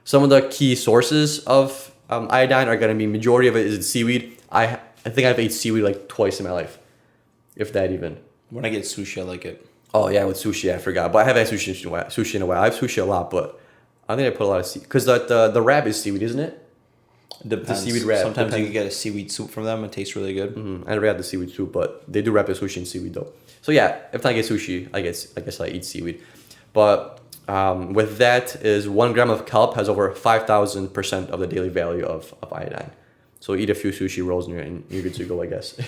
Some of the key sources of iodine are going to be, majority of it is in seaweed. I think I've ate seaweed like twice in my life, if that even. When I get sushi, I like it. Oh yeah, with sushi, I forgot. But I have had sushi in a while. I have sushi a lot, but I think I put a lot of seaweed. Because the wrap is seaweed, isn't it? Depends. The seaweed wrap. Sometimes you can get a seaweed soup from them. It tastes really good. I never had the seaweed soup, but they do wrap the sushi in seaweed though. So yeah, if I get sushi, I guess I eat seaweed. But with that is 1 gram of kelp has over 5,000% of the daily value of iodine. So eat a few sushi rolls and you're good to go, I guess.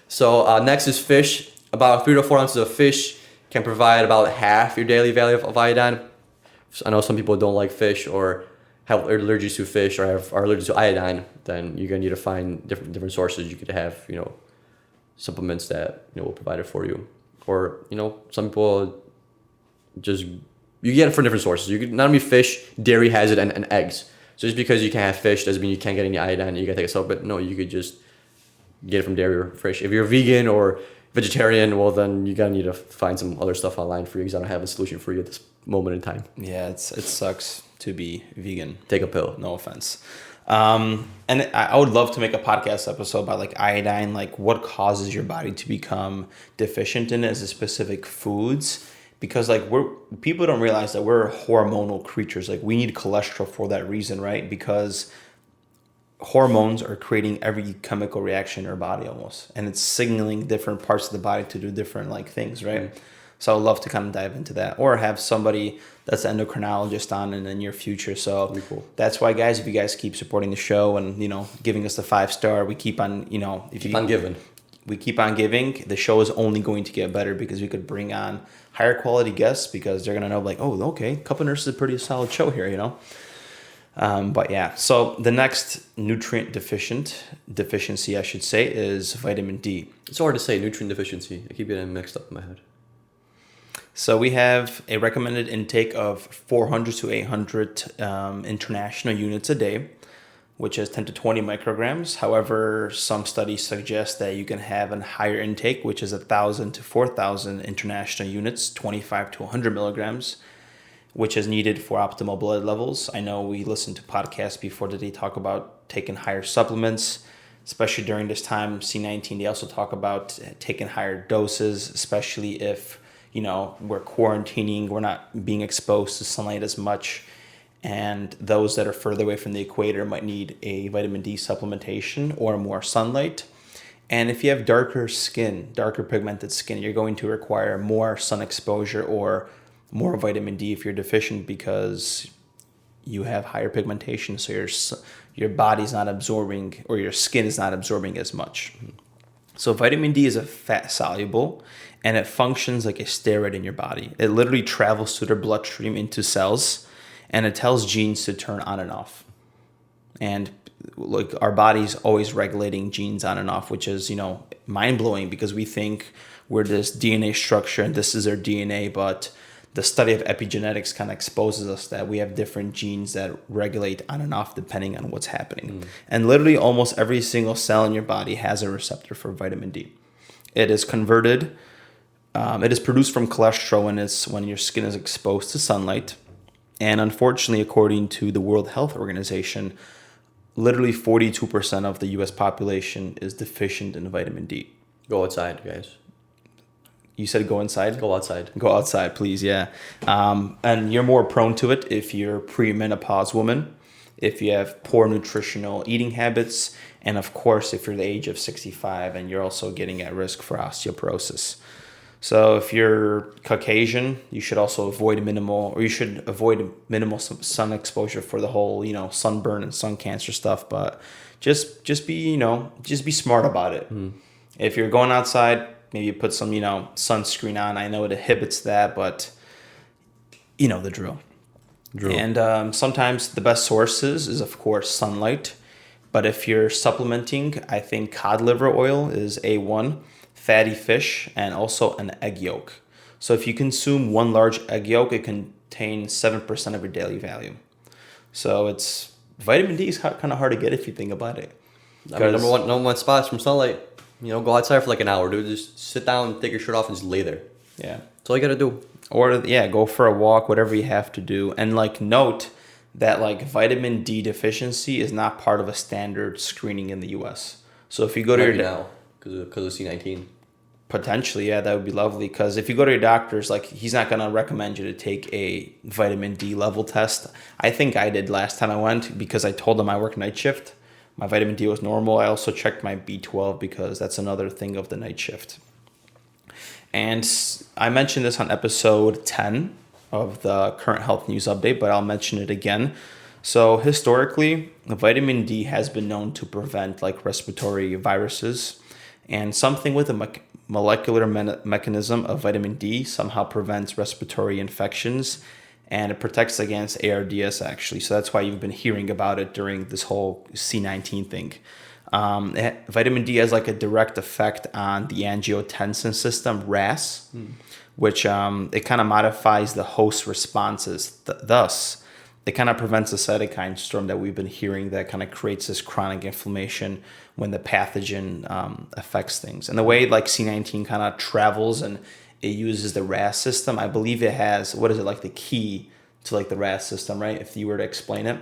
So next is fish. About 3 to 4 ounces of fish can provide about half your daily value of iodine. So I know some people don't like fish or have allergies to fish or are allergic to iodine. Then you're gonna need to find different sources. You could have supplements that will provide it for you, or some people you get it from different sources. You could not only fish, dairy has it, and eggs. So just because you can't have fish doesn't mean you can't get any iodine. You gotta take a supplement. No, you could just get it from dairy or fish. If you're vegan or vegetarian, well then you're gonna need to find some other stuff online for you, because I don't have a solution for you at this moment in time. Yeah, it sucks to be vegan. Take a pill. No offense. And I would love to make a podcast episode about like iodine, like what causes your body to become deficient in it as a specific foods, because like people don't realize that we're hormonal creatures. Like we need cholesterol for that reason, right? Because hormones are creating every chemical reaction in our body almost, and it's signaling different parts of the body to do different like things, right? So I would love to kind of dive into that, or have somebody that's an endocrinologist on in the near future. So cool. That's why, guys, if you guys keep supporting the show and giving us the 5-star, we keep on we keep on giving. The show is only going to get better because we could bring on higher quality guests, because they're gonna know like, oh, okay, Couple Nurses is a pretty solid show here, But yeah, so the next deficiency, I should say, is vitamin D. It's hard to say, nutrient deficiency. I keep getting mixed up in my head. So we have a recommended intake of 400 to 800 international units a day, which is 10 to 20 micrograms. However, some studies suggest that you can have a higher intake, which is 1,000 to 4,000 international units, 25 to 100 milligrams, which is needed for optimal blood levels. I know we listened to podcasts before that they talk about taking higher supplements, especially during this time, C19. They also talk about taking higher doses, especially if, we're quarantining, we're not being exposed to sunlight as much. And those that are further away from the equator might need a vitamin D supplementation or more sunlight. And if you have darker pigmented skin, you're going to require more sun exposure or more vitamin D if you're deficient, because you have higher pigmentation. So your body's not absorbing, or your skin is not absorbing as much. So vitamin D is a fat soluble, and it functions like a steroid in your body. It literally travels through the bloodstream into cells, and it tells genes to turn on and off. And like our body's always regulating genes on and off, which is, mind blowing, because we think we're this DNA structure and this is our DNA, but the study of epigenetics kind of exposes us that we have different genes that regulate on and off depending on what's happening. And literally almost every single cell in your body has a receptor for vitamin D. It is converted, it is produced from cholesterol when your skin is exposed to sunlight. And unfortunately, according to the World Health Organization, literally 42% of the US population is deficient in vitamin D. Go outside, guys. You said go inside? Go outside. Go outside, please, yeah. And you're more prone to it if you're a premenopause woman, if you have poor nutritional eating habits, and of course, if you're the age of 65 and you're also getting at risk for osteoporosis. So if you're Caucasian, you should avoid minimal sun exposure for the whole, sunburn and sun cancer stuff. But just be smart about it. If you're going outside, maybe put some, sunscreen on. I know it inhibits that, but you know the drill. And sometimes the best sources is, of course, sunlight. But if you're supplementing, I think cod liver oil is A1, fatty fish, and also an egg yolk. So if you consume one large egg yolk, it contains 7% of your daily value. So vitamin D is kind of hard to get if you think about it. I mean, number one spot is from sunlight. Go outside for like an hour, dude. Just sit down, take your shirt off, and just lay there. Yeah. That's all you gotta do. Or, go for a walk, whatever you have to do. And, note that, vitamin D deficiency is not part of a standard screening in the U.S. So if you go to your... now, because of C19. Potentially, yeah, that would be lovely. Because if you go to your doctor's, he's not going to recommend you to take a vitamin D level test. I think I did last time I went, because I told him I work night shift. My vitamin D was normal. I also checked my B12 because that's another thing of the night shift. And I mentioned this on episode 10 of the Current Health News Update, but I'll mention it again. So historically, vitamin D has been known to prevent respiratory viruses, and something with a molecular mechanism of vitamin D somehow prevents respiratory infections, and it protects against ARDS actually. So that's why you've been hearing about it during this whole C19 thing. Vitamin D has a direct effect on the angiotensin system, RAS, which it kind of modifies the host responses. Thus, it kind of prevents the cytokine storm that we've been hearing that kind of creates this chronic inflammation when the pathogen affects things. And the way C19 kind of travels and it uses the RAS system, I believe it has, the key to the RAS system, right? If you were to explain it.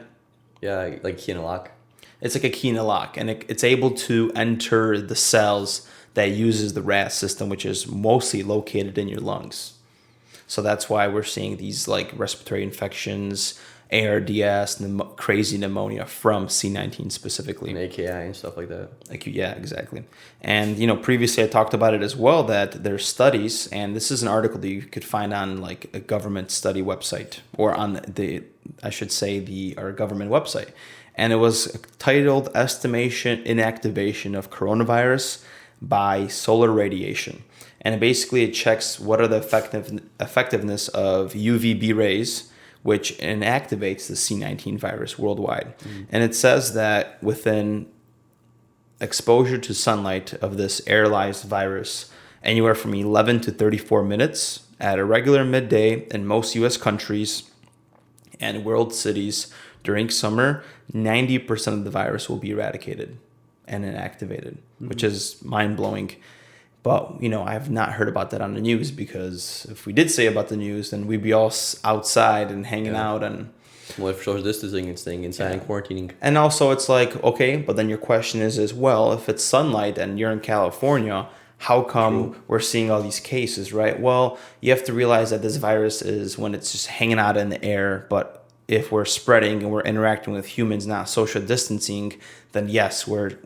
Yeah, like key in a lock. It's like a key in a lock, and it's able to enter the cells that uses the RAS system, which is mostly located in your lungs. So that's why we're seeing these respiratory infections, ARDS, crazy pneumonia from C19 specifically. And AKI and stuff like that. Yeah, exactly. And, previously I talked about it as well, that there's studies, and this is an article that you could find on a government study website, or on our government website. And it was titled Estimation Inactivation of Coronavirus by Solar Radiation. And basically it checks what are the effectiveness of UVB rays, which inactivates the C19 virus worldwide. And it says that within exposure to sunlight of this airlized virus, anywhere from 11 to 34 minutes at a regular midday in most U.S. countries and world cities during summer, 90% of the virus will be eradicated and inactivated, which is mind-blowing. But, I have not heard about that on the news, because if we did say about the news, then we'd be all outside and hanging out. And Well, if social distancing and staying inside and quarantining. and also it's like, okay, but then your question is, well, if it's sunlight and you're in California, how come we're seeing all these cases, right? Well, you have to realize that this virus is when it's just hanging out in the air. But if we're spreading and we're interacting with humans, not social distancing, then yes, we're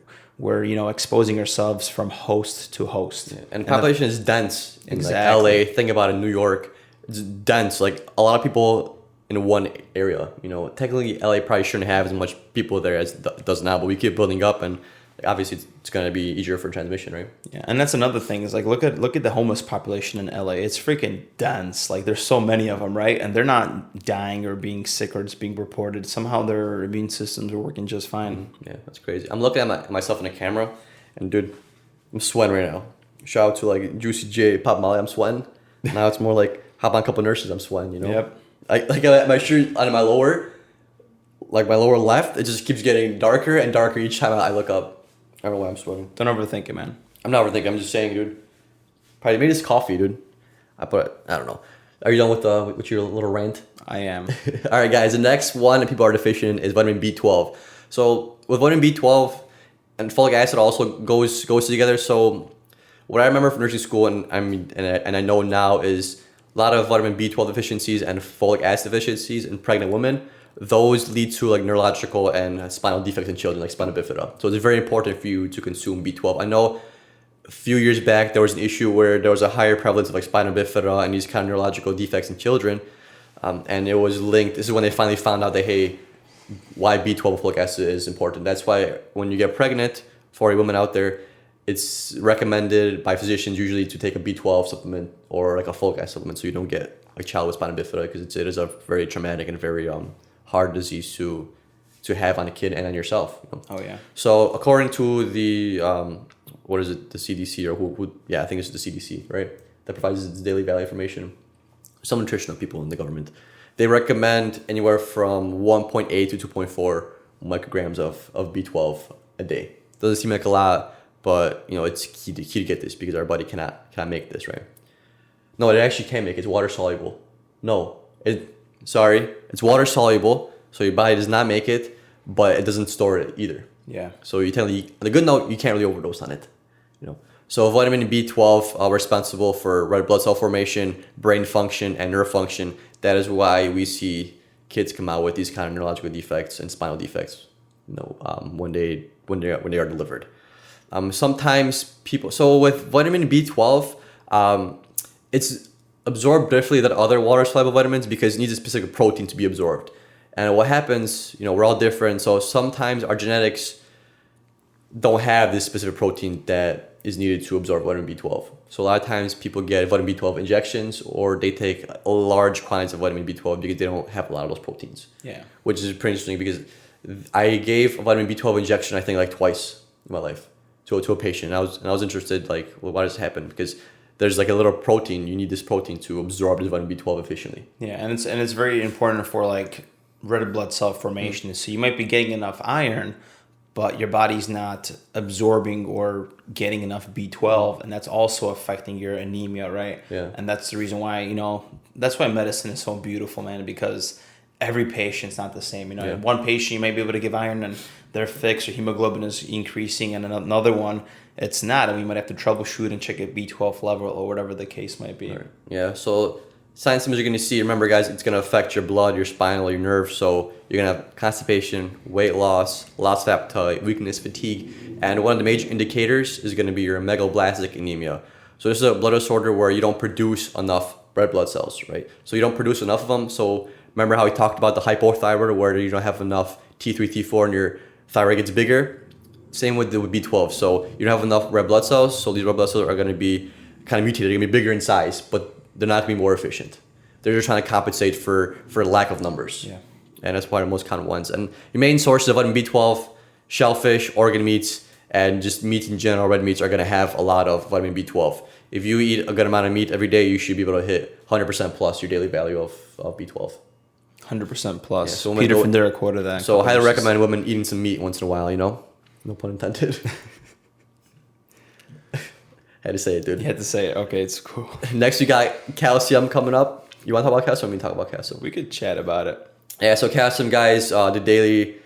exposing ourselves from host to host. Yeah. And population is dense in Exactly. like LA. Think about it, New York. It's dense. Like a lot of people in one area. Technically LA probably shouldn't have as much people there as it does now, but we keep building up, and obviously it's going to be easier for transmission, right? Yeah, and that's another thing is like look at the homeless population in LA. It's freaking dense. Like there's so many of them, right? And they're not dying or being sick or just being reported. Somehow their immune systems are working just fine. Yeah, that's crazy. I'm looking at myself in the camera, and dude, I'm sweating right now. Shout out to like Juicy J, Pop Molly, I'm sweating. Now it's more like hop on a couple nurses, I'm sweating. Yep. Like my shirt on my lower left, it just keeps getting darker and darker each time I look up. I don't know why I'm sweating. Don't overthink it, man. I'm not overthinking. I'm just saying, dude. Probably made this coffee, dude. I don't know. Are you done with your little rant? I am. All right, guys. The next one that people are deficient in is vitamin B12. So with vitamin B12 and folic acid also goes together. So what I remember from nursing school and I know now is a lot of vitamin B12 deficiencies and folic acid deficiencies in pregnant women. Those lead to like neurological and spinal defects in children, like spina bifida. So it's very important for you to consume B12. I know a few years back there was an issue where there was a higher prevalence of like spina bifida and these kind of neurological defects in children, and it was linked. This is when they finally found out that why B12 folic acid is important. That's why when you get pregnant, for a woman out there, it's recommended by physicians usually to take a B12 supplement or like a folic acid supplement so you don't get a child with spina bifida, because it is a very traumatic and very hard disease to have on a kid and on yourself. Oh yeah. So according to the what is it, the CDC or who I think it's the CDC, right? That provides its daily value information. Some nutritional people in the government, they recommend anywhere from 1.8 to 2.4 micrograms of B12 a day. Doesn't seem like a lot, but it's key to get this because our body cannot make this, right? No, it actually can make it. It's water soluble. No, it's water soluble, so your body does not make it, but it doesn't store it either. Yeah. So the good note, you can't really overdose on it. So vitamin B12 are responsible for red blood cell formation, brain function, and nerve function. That is why we see kids come out with these kind of neurological defects and spinal defects. When they are delivered. Sometimes people. So with vitamin B12, it's absorbed differently than other water soluble vitamins because it needs a specific protein to be absorbed. And what happens, we're all different. So sometimes our genetics don't have this specific protein that is needed to absorb vitamin B12. So a lot of times people get vitamin B12 injections or they take large quantities of vitamin B12 because they don't have a lot of those proteins. Yeah. Which is pretty interesting because I gave a vitamin B12 injection, I think like twice in my life to a patient. And I was interested, like, well, why does this happen? Because there's like a little protein. You need this protein to absorb the vitamin B12 efficiently. Yeah, and it's very important for like red blood cell formation. So you might be getting enough iron, but your body's not absorbing or getting enough B12, and that's also affecting your anemia, right? Yeah. And that's the reason why, that's why medicine is so beautiful, man, because every patient's not the same. Yeah. One patient you might be able to give iron and they're fixed or hemoglobin is increasing, and another one it's not, and we might have to troubleshoot and check a B12 level or whatever the case might be. Right. Yeah, so signs symptoms you're going to see, remember guys, it's going to affect your blood, your spinal, your nerves. So you're going to have constipation, weight loss of appetite, weakness, fatigue, and one of the major indicators is going to be your megaloblastic anemia. So this is a blood disorder where you don't produce enough red blood cells, right? So you don't produce enough of them. So remember how we talked about the hypothyroid where you don't have enough T3, T4 and your thyroid gets bigger? Same with B12. So you don't have enough red blood cells, so these red blood cells are going to be kind of mutated. They're going to be bigger in size, but they're not going to be more efficient. They're just trying to compensate for lack of numbers. Yeah. And that's one of the most common ones. And your main sources of vitamin B12, shellfish, organ meats, and just meats in general, red meats are going to have a lot of vitamin B12. If you eat a good amount of meat every day, you should be able to hit 100% plus your daily value of B12. 100% plus. Yeah, so Peter Findera quoted that. So I highly recommend women eating some meat once in a while, you know? No pun intended. Had to say it, dude. You had to say it. Okay, it's cool. Next, we got calcium coming up. You want to talk about calcium? We can talk about calcium. We could chat about it. Yeah, so calcium, guys, the daily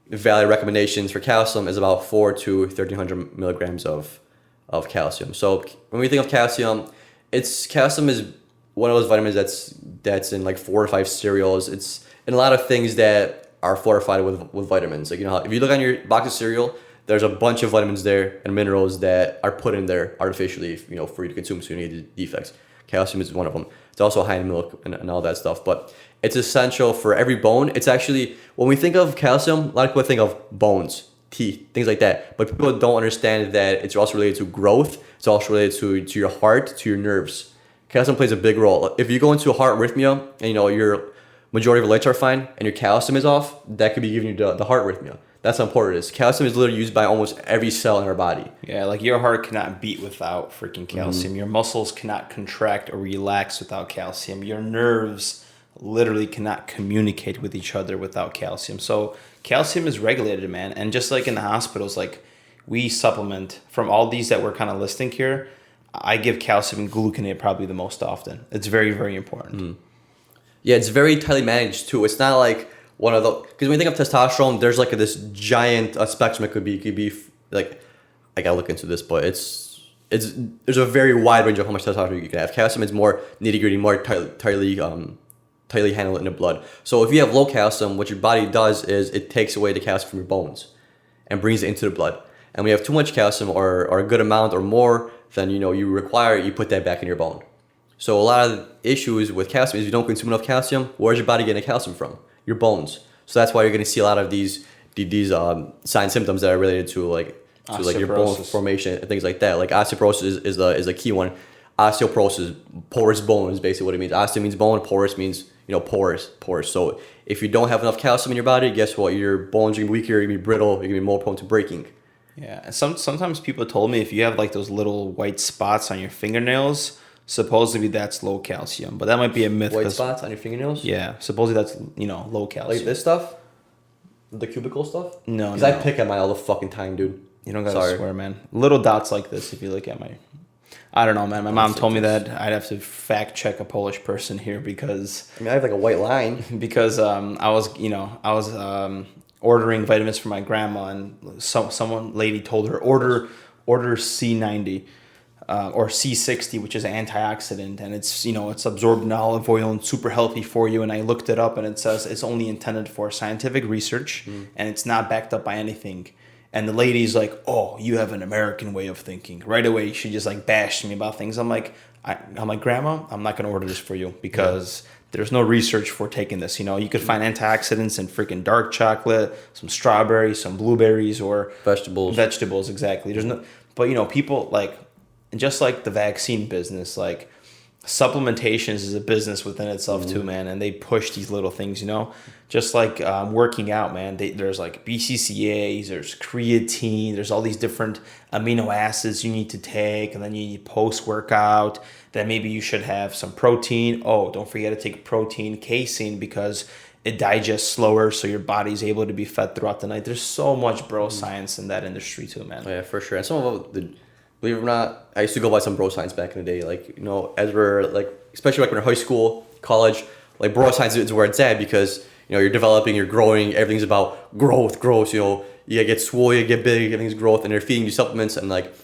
value recommendations for calcium is about 4 to 1,300 milligrams of calcium. So when we think of calcium, calcium is one of those vitamins that's in like 4 or 5 cereals. It's in a lot of things that are fortified with vitamins. Like, you know, how if you look on your box of cereal, there's a bunch of vitamins there and minerals that are put in there artificially, you know, for you to consume, so you need defects. Calcium is one of them. It's also high in milk and all that stuff, but it's essential for every bone. It's actually, when we think of calcium, a lot of people think of bones, teeth, things like that, but people don't understand that it's also related to growth. It's also related to your heart, to your nerves. Calcium plays a big role. If you go into a heart arrhythmia and, you know, your majority of electrolytes are fine and your calcium is off, that could be giving you the heart arrhythmia. That's how important it is. Calcium is literally used by almost every cell in our body. Yeah, like your heart cannot beat without freaking calcium. Mm-hmm. Your muscles cannot contract or relax without calcium. Your nerves literally cannot communicate with each other without calcium. So calcium is regulated, man. And just like in the hospitals, like we supplement from all these that we're kind of listing here, I give calcium and gluconate probably the most often. It's very, very important. Mm. Yeah, it's very tightly managed too. It's not like one of the, because when you think of testosterone, there's like this giant spectrum. It could be like, I gotta look into this, but there's a very wide range of how much testosterone you can have. Calcium is more nitty gritty, more tightly handled in the blood. So if you have low calcium, what your body does is it takes away the calcium from your bones and brings it into the blood. And when you have too much calcium or a good amount or more than you require, you put that back in your bone. So a lot of the issues with calcium is you don't consume enough calcium. Where's your body getting the calcium from? Your bones. So that's why you're going to see a lot of these signs, symptoms that are related to like your bone formation and things like that. Like osteoporosis is a key one. Osteoporosis, porous bone is basically what it means. Osteo means bone, porous means porous. So if you don't have enough calcium in your body, guess what? Your bones are going to be weaker, you're going to be brittle, you're going to be more prone to breaking. Yeah, sometimes people told me if you have like those little white spots on your fingernails, supposedly that's low calcium, but that might be a myth. White spots on your fingernails? Yeah, supposedly that's low calcium. Like this stuff, the cubicle stuff. No, because I pick at mine all the fucking time, dude. You don't gotta swear, man. Little dots like this. If you look at I don't know, man. My mom told me that I'd have to fact check a Polish person here because I have like a white line because I was ordering vitamins for my grandma and lady told her order C90. Or C60, which is an antioxidant, and it's absorbed in olive oil and super healthy for you. And I looked it up, and it says it's only intended for scientific research, and it's not backed up by anything. And the lady's like, "Oh, you have an American way of thinking." Right away, she just like bashed me about things. I'm like, Grandma, I'm not gonna order this for you because there's no research for taking this. You could find antioxidants in freaking dark chocolate, some strawberries, some blueberries, or vegetables. Vegetables, exactly. There's no, but people like. And just like the vaccine business, like supplementations is a business within itself too, man. And they push these little things, just like working out, man. There's like BCCAs, there's creatine, there's all these different amino acids you need to take. And then you need post-workout. Then maybe you should have some protein. Oh, don't forget to take protein, casein, because it digests slower, so your body's able to be fed throughout the night. There's so much bro science in that industry too, man. Oh, yeah, for sure. And some of believe it or not, I used to go by some bro science back in the day. Like, as we're like, especially like when we're in high school, college, like bro science is where it's at because, you're developing, you're growing, everything's about growth. You get swole, you get big, everything's growth, and they're feeding you supplements and like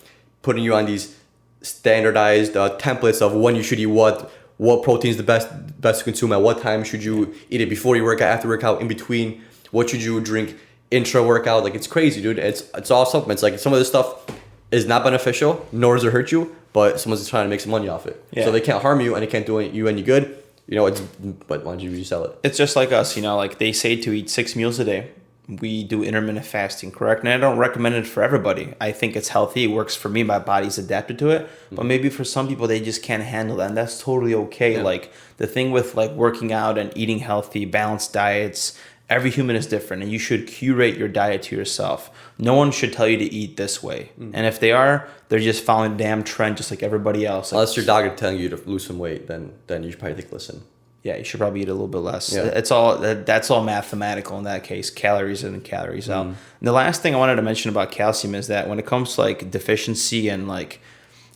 putting you on these standardized templates of when you should eat what protein is the best to consume at what time should you eat it before you work out, after workout, in between, what should you drink intra workout. Like, it's crazy, dude. It's all supplements. Like, some of this stuff is not beneficial, nor does it hurt you, but someone's just trying to make some money off it. Yeah. So they can't harm you and it can't do you any good. But why don't you resell it? It's just like us, like they say to eat 6 meals a day, we do intermittent fasting, correct? And I don't recommend it for everybody. I think it's healthy. It works for me. My body's adapted to it. But maybe for some people, they just can't handle that. And that's totally okay. Yeah. Like the thing with like working out and eating healthy, balanced diets, every human is different. And you should curate your diet to yourself. No one should tell you to eat this way. And if they are, they're just following the damn trend just like everybody else. Like, Unless your doctor telling you to lose some weight, then you should probably take a listen. yeah, you should probably eat a little bit less. Yeah. That's all mathematical in that case. Calories in and calories out. And the last thing I wanted to mention about calcium is that when it comes to like deficiency and like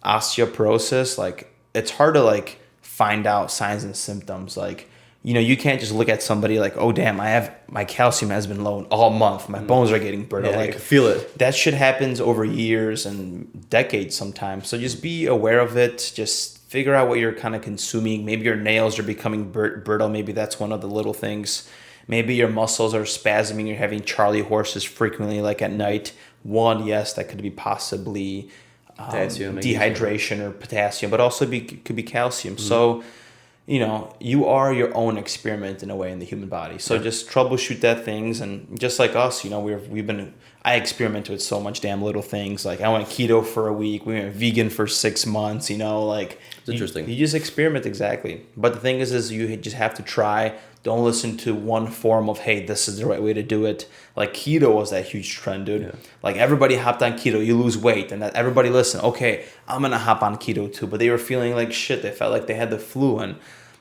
osteoporosis, like it's hard to like find out signs and symptoms. Like, you know, you can't just look at somebody like, oh damn, my calcium has been low all month. My bones are getting brittle. Yeah, I like can feel it. that shit happens over years and decades sometimes. So just be aware of it. Just figure out what you're kind of consuming. Maybe your nails are becoming brittle. Maybe that's one of the little things. Maybe your muscles are spasming. You're having Charlie horses frequently, like at night. One, yes, that could be possibly Potassium, dehydration or potassium, but also could be calcium. So, you know, you are your own experiment in a way in the human body. So just troubleshoot that things, and just like us, you know, I experimented with so much damn little things. Like I went keto for a week. We went vegan for 6 months. You know, like It's interesting. You just experiment exactly. But the thing is you just have to try. Don't listen to one form of, hey, this is the right way to do it. Like keto was that huge trend, dude. Yeah. Like everybody hopped on keto. You lose weight, and that everybody listened. Okay, I'm gonna hop on keto too. But they were feeling like shit. They felt like they had the flu, and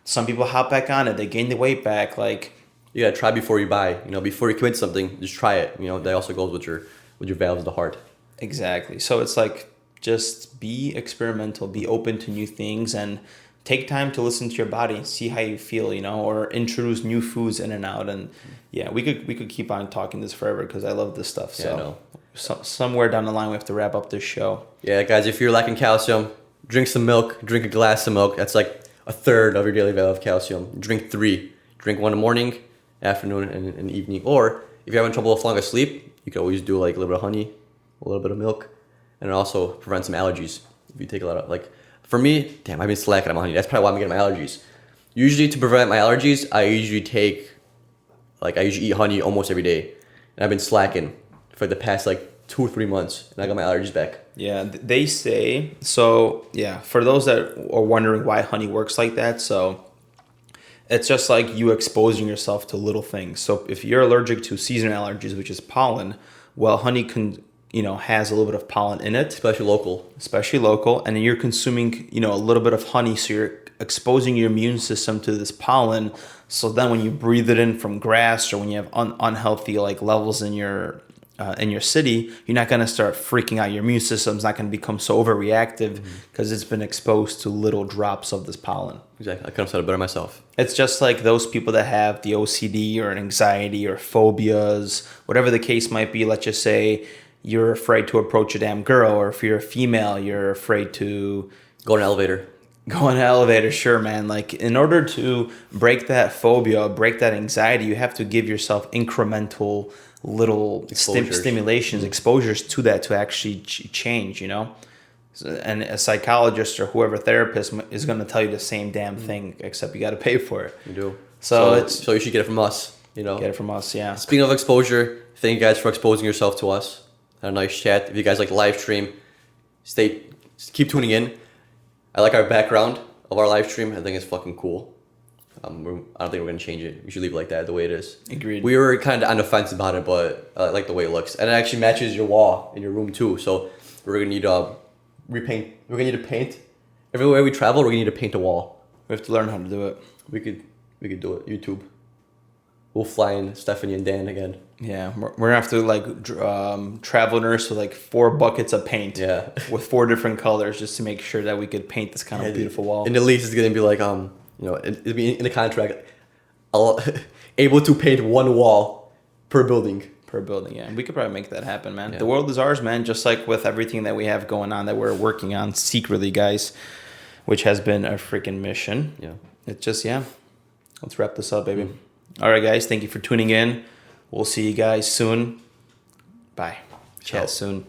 some people hop back on it. They gain the weight back. Like You gotta try before you buy. You know, before you commit to something, just try it. You know, that also goes with your valves of the heart. exactly. So it's like just be experimental, be open to new things, and take time to listen to your body, see how you feel, you know, or introduce new foods in and out. And yeah, we could keep on talking this forever because I love this stuff. So, Yeah, I know. Somewhere down the line we have to wrap up this show. Yeah, guys, if you're lacking calcium, drink some milk. Drink a glass of milk. That's like a third of your daily value of calcium. Drink 3. Drink 1 in the morning, afternoon, and evening. Or if you're having trouble falling asleep, you can always do like a little bit of honey, a little bit of milk, and it also prevents some allergies. If you take a lot of like, for me, damn, I've been slacking on my honey. That's probably why I'm getting my allergies. Usually to prevent my allergies, I usually eat honey almost every day, and I've been slacking for the past like 2 or 3 months, and I got my allergies back. Yeah, they say so. Yeah, for those that are wondering why honey works like that, so it's just like you exposing yourself to little things. So if you're allergic to seasonal allergies, which is pollen, well, honey has a little bit of pollen in it, Especially local. and then you're consuming, a little bit of honey, so you're exposing your immune system to this pollen. So then when you breathe it in from grass, or when you have unhealthy like levels in your city, you're not going to start freaking out. Your immune system's not going to become so overreactive because it's been exposed to little drops of this pollen. Exactly. I could have said it better myself. It's just like those people that have the OCD or anxiety or phobias, whatever the case might be. Let's just say you're afraid to approach a damn girl, or if you're a female, you're afraid to Go in an elevator. go in an elevator. Sure, man. Like in order to break that phobia, break that anxiety, you have to give yourself incremental little stimulations, exposures to that to actually change, And a psychologist or whoever therapist is going to tell you the same damn thing, except you got to pay for it. You do. So you should get it from us, Get it from us, yeah. Speaking of exposure, thank you guys for exposing yourself to us. Had a nice chat. If you guys like the live stream, keep tuning in. I like our background of our live stream. I think it's fucking cool. I don't think we're gonna change it. We should leave it like that, the way it is. Agreed. We were kind of on the fence about it, but I like the way it looks, and it actually matches your wall in your room too. So we're gonna need repaint. We're gonna need to paint. Everywhere we travel, we're gonna need to paint a wall. We have to learn how to do it. We could do it. YouTube. We'll fly in Stephanie and Dan again. Yeah, we're gonna have to travel nurse with like 4 buckets of paint. Yeah. With 4 different colors, just to make sure that we could paint this kind of beautiful wall. And the lease is gonna be like it'll be in the contract. Able to paint 1 wall per building. Per building, yeah. We could probably make that happen, man. Yeah. The world is ours, man. Just like with everything that we have going on, that we're working on secretly, guys, which has been a freaking mission. Yeah. It's just, let's wrap this up, baby. All right, guys. Thank you for tuning in. We'll see you guys soon. Bye. Chat soon.